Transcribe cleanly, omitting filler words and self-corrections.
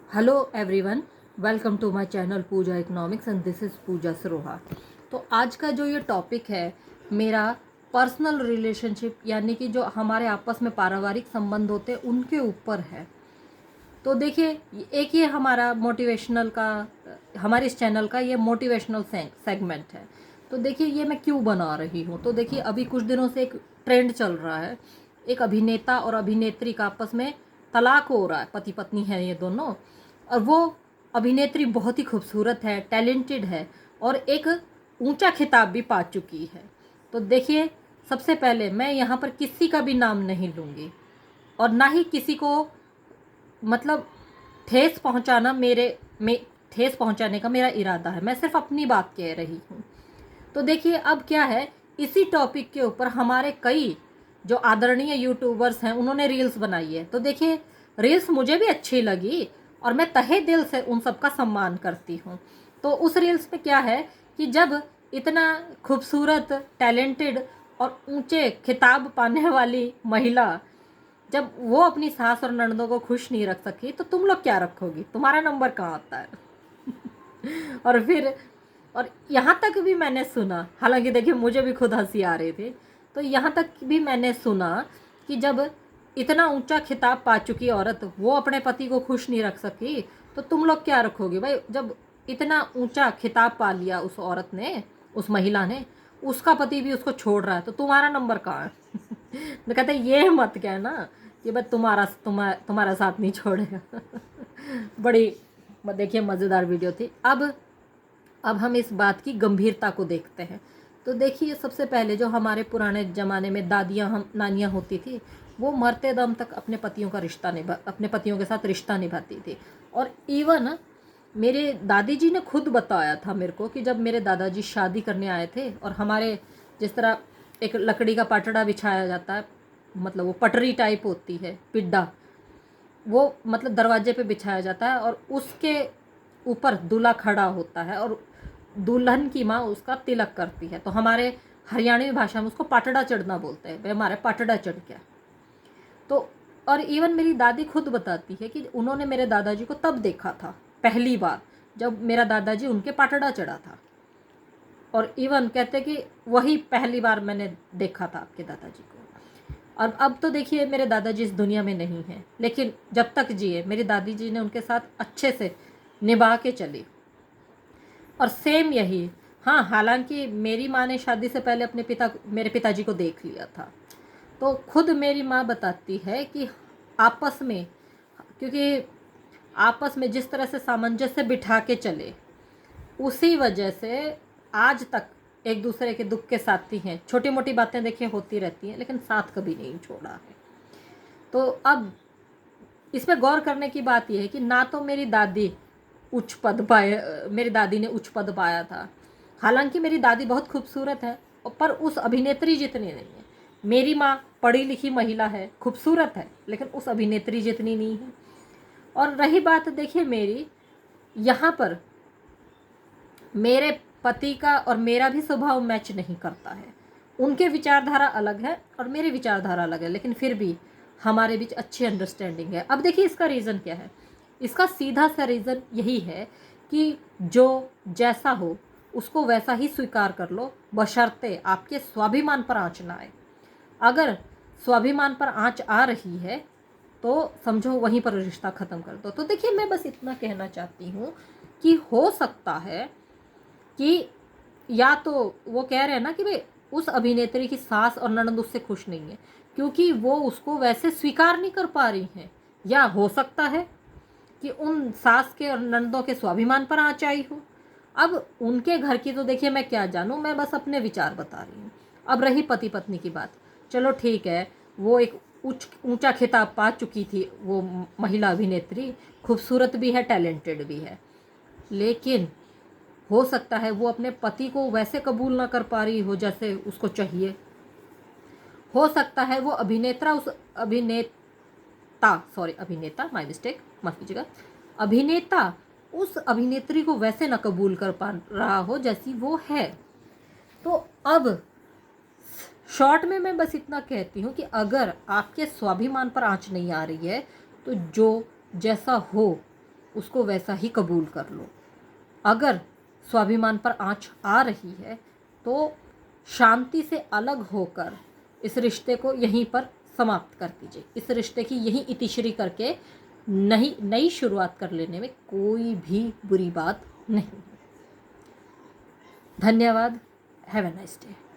Hello everyone, welcome to my channel Pooja economics and this is Pooja Saroha. तो आज का जो ये टॉपिक है मेरा पर्सनल रिलेशनशिप, यानी कि जो हमारे आपस में पारिवारिक संबंध होते हैं उनके ऊपर है। तो देखिए, एक ये हमारा मोटिवेशनल का, हमारे इस चैनल का ये मोटिवेशनल सेगमेंट है। तो देखिए ये मैं क्यों बना रही हूँ। तो देखिए अभी कुछ दिनों से एक ट्रेंड चल रहा है, एक अभिनेता और अभिनेत्री का आपस में तलाक हो रहा है, पति पत्नी है ये दोनों। और वो अभिनेत्री बहुत ही खूबसूरत है, टैलेंटेड है और एक ऊंचा खिताब भी पा चुकी है। तो देखिए, सबसे पहले मैं यहाँ पर किसी का भी नाम नहीं लूँगी और ना ही किसी को मतलब ठेस पहुंचाना मेरे में ठेस पहुंचाने का मेरा इरादा है। मैं सिर्फ अपनी बात कह रही हूँ। तो देखिए अब क्या है, इसी टॉपिक के ऊपर हमारे कई जो आदरणीय यूट्यूबर्स हैं उन्होंने रील्स बनाई है। तो देखिए रील्स मुझे भी अच्छी लगी और मैं तहे दिल से उन सबका सम्मान करती हूँ। तो उस रील्स में क्या है कि जब इतना खूबसूरत, टैलेंटेड और ऊंचे खिताब पाने वाली महिला जब वो अपनी सास और ननदों को खुश नहीं रख सकी, तो तुम लोग क्या रखोगी? तुम्हारा नंबर कहाँ आता है? और फिर और यहाँ तक भी मैंने सुना, हालांकि देखिए मुझे भी खुद हंसी आ रही थी, तो यहाँ तक भी मैंने सुना कि जब इतना ऊंचा खिताब पा चुकी औरत वो अपने पति को खुश नहीं रख सकी, तो तुम लोग क्या रखोगे भाई? जब इतना ऊंचा खिताब पा लिया उस औरत ने, उस महिला ने, उसका पति भी उसको छोड़ रहा है, तो तुम्हारा नंबर कहाँ है? मैं कहते ये मत कहना कि भाई तुम्हारा साथ नहीं छोड़ेगा। बड़ी देखिए मज़ेदार वीडियो थी। अब हम इस बात की गंभीरता को देखते हैं। तो देखिए सबसे पहले जो हमारे पुराने ज़माने में दादियाँ, हम नानियाँ होती थी, वो मरते दम तक अपने पतियों के साथ रिश्ता निभाती थी। और इवन मेरे दादी जी ने खुद बताया था मेरे को कि जब मेरे दादाजी शादी करने आए थे और हमारे जिस तरह एक लकड़ी का पाटड़ा बिछाया जाता है, मतलब वो पटरी टाइप होती है, पिड्डा, वो मतलब दरवाजे पे बिछाया जाता है और उसके ऊपर दूल्हा खड़ा होता है और दुल्हन की माँ उसका तिलक करती है। तो हमारे हरियाणवी भाषा में उसको पाटड़ा चढ़ना बोलते हैं, भाई हमारे पाटड़ा चढ़ गया। तो और इवन मेरी दादी खुद बताती है कि उन्होंने मेरे दादाजी को तब देखा था पहली बार जब मेरा दादाजी उनके पाटड़ा चढ़ा था। और इवन कहते कि वही पहली बार मैंने देखा था आपके दादाजी को। और अब तो देखिए मेरे दादाजी इस दुनिया में नहीं हैं, लेकिन जब तक जिए मेरी दादी जी ने उनके साथ अच्छे से निभा के चली। और सेम यही, हाँ, हालांकि मेरी माँ ने शादी से पहले मेरे पिताजी को देख लिया था। तो खुद मेरी माँ बताती है कि आपस में, क्योंकि आपस में जिस तरह से सामंजस्य बिठा के चले, उसी वजह से आज तक एक दूसरे के दुख के साथी हैं। छोटी मोटी बातें देखिए होती रहती हैं, लेकिन साथ कभी नहीं छोड़ा है। तो अब इसमें गौर करने की बात यह है कि ना तो मेरी दादी ने उच्च पद पाया था। हालांकि मेरी दादी बहुत खूबसूरत है, पर उस अभिनेत्री जितनी नहीं है। मेरी माँ पढ़ी लिखी महिला है, खूबसूरत है, लेकिन उस अभिनेत्री जितनी नहीं है। और रही बात देखिए मेरी, यहाँ पर मेरे पति का और मेरा भी स्वभाव मैच नहीं करता है। उनके विचारधारा अलग है और मेरी विचारधारा अलग है, लेकिन फिर भी हमारे बीच अच्छी अंडरस्टैंडिंग है। अब देखिए इसका रीज़न क्या है। इसका सीधा सा रीज़न यही है कि जो जैसा हो उसको वैसा ही स्वीकार कर लो, बशर्ते आपके स्वाभिमान पर आँच ना आए। अगर स्वाभिमान पर आँच आ रही है तो समझो वहीं पर रिश्ता ख़त्म कर दो। तो देखिए मैं बस इतना कहना चाहती हूँ कि हो सकता है कि या तो वो कह रहे हैं ना कि भाई उस अभिनेत्री की सास और ननद उससे खुश नहीं है क्योंकि वो उसको वैसे स्वीकार नहीं कर पा रही हैं, या हो सकता है कि उन सास के और ननदों के स्वाभिमान पर आँच आई हो। अब उनके घर की तो देखिए मैं क्या जानूँ, मैं बस अपने विचार बता रही हूँ। अब रही पति पत्नी की बात, चलो ठीक है, वो एक ऊंचा खिताब पा चुकी थी वो महिला अभिनेत्री, खूबसूरत भी है, टैलेंटेड भी है, लेकिन हो सकता है वो अपने पति को वैसे कबूल ना कर पा रही हो जैसे उसको चाहिए। हो सकता है वो अभिनेता, माय मिस्टेक, माफ कीजिएगा, अभिनेता उस अभिनेत्री को वैसे ना कबूल कर पा रहा हो जैसी वो है। तो अब शॉर्ट में मैं बस इतना कहती हूँ कि अगर आपके स्वाभिमान पर आँच नहीं आ रही है तो जो जैसा हो उसको वैसा ही कबूल कर लो। अगर स्वाभिमान पर आँच आ रही है तो शांति से अलग होकर इस रिश्ते को यहीं पर समाप्त कर दीजिए। इस रिश्ते की यहीं इतिश्री करके नई शुरुआत कर लेने में कोई भी बुरी बात नहीं। धन्यवाद। Have a nice day.